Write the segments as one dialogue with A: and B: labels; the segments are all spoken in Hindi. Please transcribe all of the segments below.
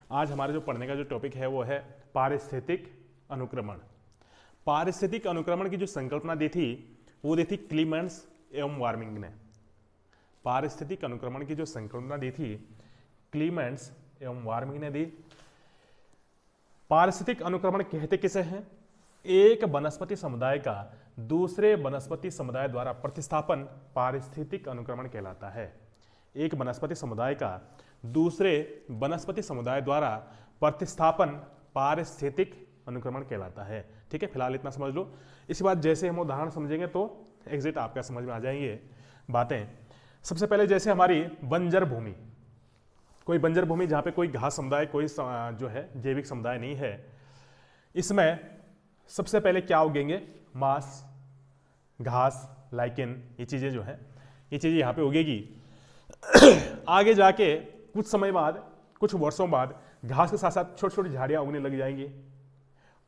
A: आज हमारे जो पढ़ने का जो टॉपिक है वो है पारिस्थितिक अनुक्रमण। पारिस्थितिक अनुक्रमण की जो संकल्पना दी थी वो दी थी क्लीमेंट्स एवं वार्मिंग ने। पारिस्थितिक अनुक्रमण की जो संकल्पना दी थी क्लीमेंट्स एवं वार्मिंग ने दी। पारिस्थितिक अनुक्रमण कहते किसे हैं? एक वनस्पति समुदाय का दूसरे वनस्पति समुदाय द्वारा प्रतिस्थापन पारिस्थितिक अनुक्रमण कहलाता है। एक वनस्पति समुदाय का दूसरे वनस्पति समुदाय द्वारा प्रतिस्थापन पारिस्थितिक अनुक्रमण कहलाता है। ठीक है, फिलहाल इतना समझ लो। इसके बाद जैसे हम उदाहरण समझेंगे तो एग्जैक्ट आपका समझ में आ जाएंगे बातें। सबसे पहले जैसे हमारी बंजर भूमि, कोई बंजर भूमि जहाँ पे कोई घास समुदाय, कोई जो है जैविक समुदाय नहीं है, इसमें सबसे पहले क्या उगेंगे? मांस, घास, लाइकेन, ये चीज़ें जो है ये चीज़ें यहाँ पे उगेगी। आगे जाके कुछ समय बाद, कुछ वर्षों बाद घास के साथ साथ छोटी छोटी झाड़ियाँ उगने लग जाएंगी।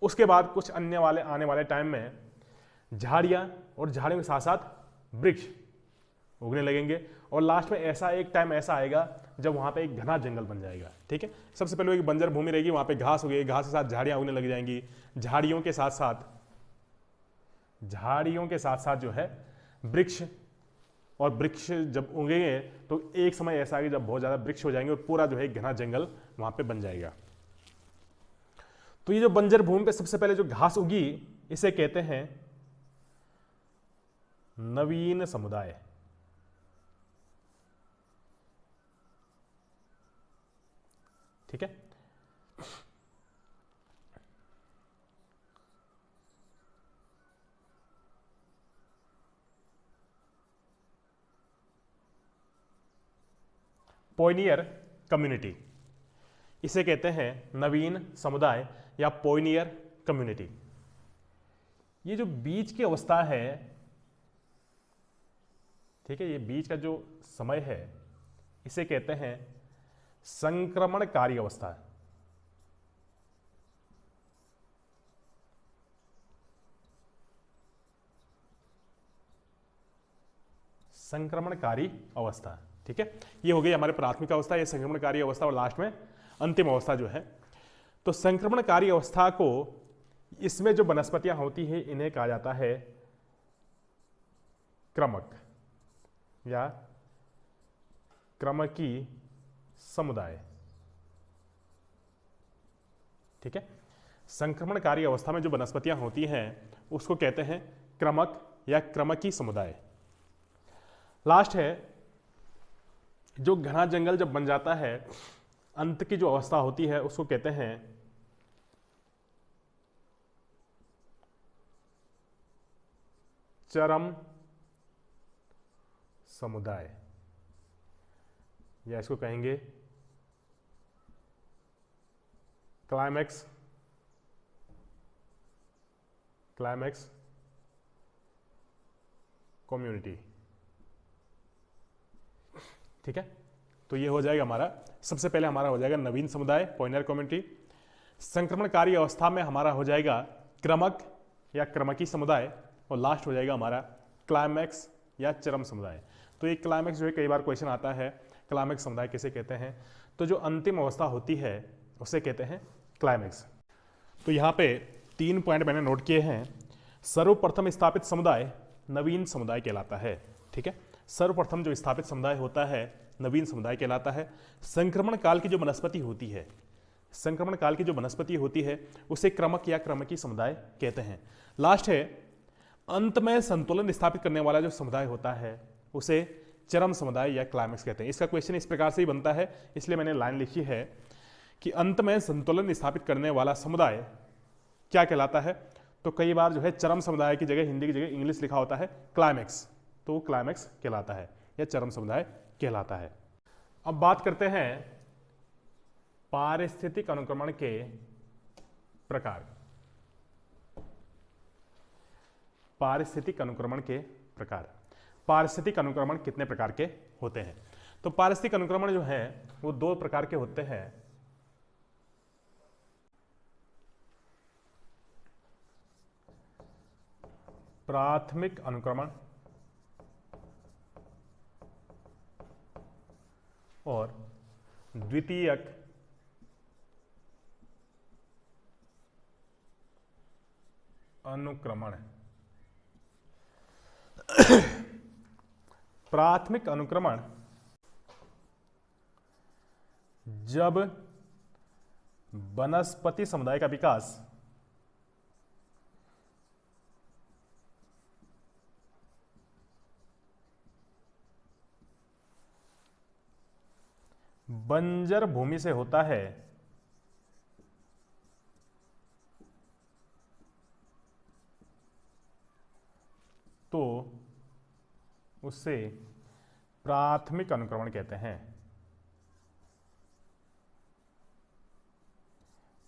A: उसके बाद कुछ अन्य आने वाले टाइम में झाड़ियाँ और झाड़ियों के साथ साथ वृक्ष उगने लगेंगे और लास्ट में ऐसा एक टाइम ऐसा आएगा जब वहाँ पे एक घना जंगल बन जाएगा। ठीक है, सबसे पहले एक बंजर भूमि रहेगी, वहाँ पे घास उगेगी, घास के साथ झाड़ियाँ उगने लग जाएंगी, झाड़ियों के साथ साथ जो है वृक्ष, और वृक्ष जब उगेंगे तो एक समय ऐसा आएगा जब बहुत ज़्यादा वृक्ष हो जाएंगे और पूरा जो है घना जंगल वहाँ पे बन जाएगा। तो ये जो बंजर भूमि पे सबसे पहले जो घास उगी इसे कहते हैं नवीन समुदाय। ठीक है, पोइनियर कम्युनिटी, इसे कहते हैं नवीन समुदाय या पोइनियर कम्युनिटी। ये जो बीज की अवस्था है, ठीक है, ये बीज का जो समय है इसे कहते हैं संक्रमणकारी अवस्था। संक्रमणकारी अवस्था, ठीक है, ये हो गई हमारे प्राथमिक अवस्था, ये संक्रमणकारी अवस्था, और लास्ट में अंतिम अवस्था जो है। तो संक्रमणकारी अवस्था को, इसमें जो वनस्पतियां होती है इन्हें कहा जाता है क्रमक या क्रमकी समुदाय। ठीक है, संक्रमणकारी अवस्था में जो वनस्पतियां होती हैं उसको कहते हैं क्रमक या क्रमकी समुदाय। लास्ट है जो घना जंगल जब बन जाता है, अंत की जो अवस्था होती है उसको कहते हैं चरम समुदाय, या इसको कहेंगे क्लाइमैक्स कम्युनिटी। ठीक है, तो ये हो जाएगा हमारा, सबसे पहले हमारा हो जाएगा नवीन समुदाय, पोइनियर कम्युनिटी। संक्रमणकारी अवस्था में हमारा हो जाएगा क्रमक या क्रमकी समुदाय, और लास्ट हो जाएगा हमारा क्लाइमैक्स या चरम समुदाय। तो ये क्लाइमैक्स जो है कई बार क्वेश्चन आता है, क्लाइमैक्स समुदाय किसे कहते हैं? तो जो अंतिम अवस्था होती है उसे कहते हैं क्लाइमैक्स। तो यहाँ पे 3 पॉइंट मैंने नोट किए हैं। सर्वप्रथम स्थापित समुदाय नवीन समुदाय कहलाता है। ठीक है, सर्वप्रथम जो स्थापित समुदाय होता है नवीन समुदाय कहलाता है। संक्रमण काल की जो वनस्पति होती है, संक्रमण काल की जो वनस्पति होती है उसे क्रमक या क्रमकी समुदाय कहते हैं। लास्ट है अंत में संतुलन स्थापित करने वाला जो समुदाय होता है उसे चरम समुदाय या क्लाइमैक्स कहते हैं। इसका क्वेश्चन इस प्रकार से ही बनता है, इसलिए मैंने लाइन लिखी है कि अंत में संतुलन स्थापित करने वाला समुदाय क्या कहलाता है? तो कई बार जो है चरम समुदाय की जगह, हिंदी की जगह इंग्लिश लिखा होता है क्लाइमैक्स, तो वो क्लाइमैक्स कहलाता है या चरम समुदाय कहलाता है। अब बात करते हैं पारिस्थितिक अनुक्रमण के प्रकार। पारिस्थितिक अनुक्रमण के प्रकार, पारिस्थितिक अनुक्रमण कितने प्रकार के होते हैं? तो पारिस्थितिक अनुक्रमण जो है वो 2 प्रकार के होते हैं। प्राथमिक अनुक्रमण और द्वितीयक अनुक्रमण। प्राथमिक अनुक्रमण जब वनस्पति समुदाय का विकास बंजर भूमि से होता है तो उसे प्राथमिक अनुक्रमण कहते हैं।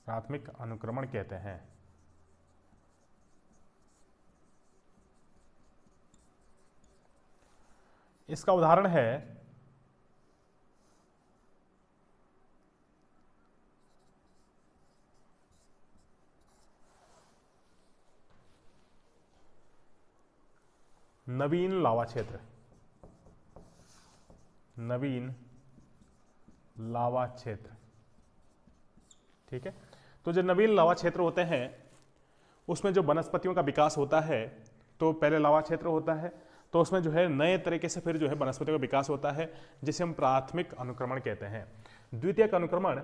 A: प्राथमिक अनुक्रमण कहते हैं। इसका उदाहरण है नवीन लावा क्षेत्र। नवीन लावा क्षेत्र, ठीक है। तो जो नवीन लावा क्षेत्र होते हैं उसमें जो वनस्पतियों का विकास होता है, तो पहले लावा क्षेत्र होता है तो उसमें जो है नए तरीके से फिर जो है वनस्पतियों का विकास होता है, जिसे हम प्राथमिक अनुक्रमण कहते हैं। द्वितीयक अनुक्रमण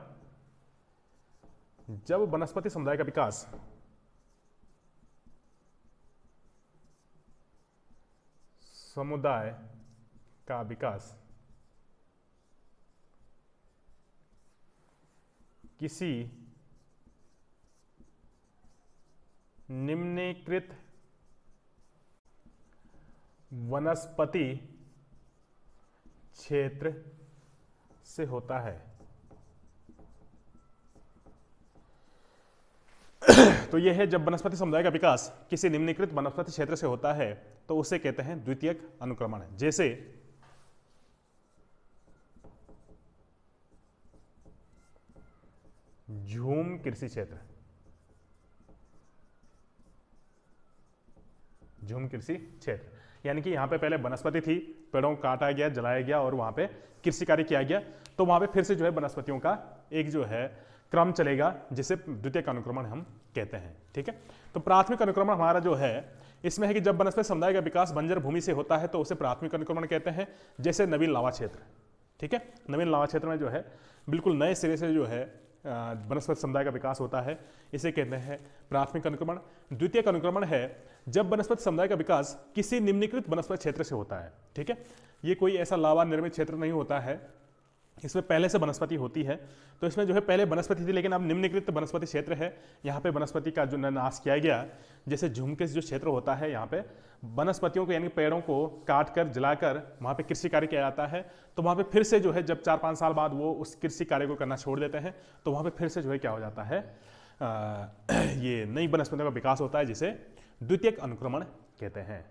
A: जब वनस्पति समुदाय का विकास किसी निम्नलिखित वनस्पति क्षेत्र से होता है। तो यह है जब वनस्पति समुदाय का विकास किसी निम्नलिखित वनस्पति क्षेत्र से होता है तो उसे कहते हैं द्वितीयक अनुक्रमण। जैसे झूम कृषि क्षेत्र। झूम कृषि क्षेत्र यानी कि यहां पे पहले वनस्पति थी, पेड़ों को काटा गया, जलाया गया और वहां पे कृषि कार्य किया गया, तो वहां पे फिर से जो है वनस्पतियों का एक जो है क्रम चलेगा, जिसे द्वितीयक अनुक्रमण हम कहते हैं। ठीक है। तो प्राथमिक अनुक्रमण हमारा जो है इसमें है कि जब वनस्पति समुदाय का विकास बंजर भूमि से होता है तो उसे प्राथमिक अनुक्रमण कहते हैं। जैसे नवीन लावा क्षेत्र, ठीक है। नवीन लावा क्षेत्र में जो है बिल्कुल नए सिरे से जो है वनस्पति समुदाय का विकास होता है, इसे कहते हैं प्राथमिक अनुक्रमण। द्वितीयक अनुक्रमण है जब वनस्पति समुदाय का विकास किसी निम्नलिखित वनस्पति क्षेत्र से होता है। ठीक है। ये कोई ऐसा लावा निर्मित क्षेत्र नहीं होता है, इसमें पहले से वनस्पति होती है। तो इसमें जो है पहले वनस्पति थी लेकिन अब निम्नलिखित वनस्पति क्षेत्र है, यहाँ पे वनस्पति का जो नाश किया गया। जैसे झूम के जो क्षेत्र होता है, यहाँ पे वनस्पतियों को यानी पेड़ों को काट कर जलाकर वहाँ पे कृषि कार्य किया जाता है। तो वहाँ पे फिर से जो है जब 4-5 साल बाद वो उस कृषि कार्य को करना छोड़ देते हैं तो वहाँ पे फिर से जो है क्या हो जाता है, ये नई वनस्पतियों का विकास होता है, जिसे द्वितीयक अनुक्रमण कहते हैं।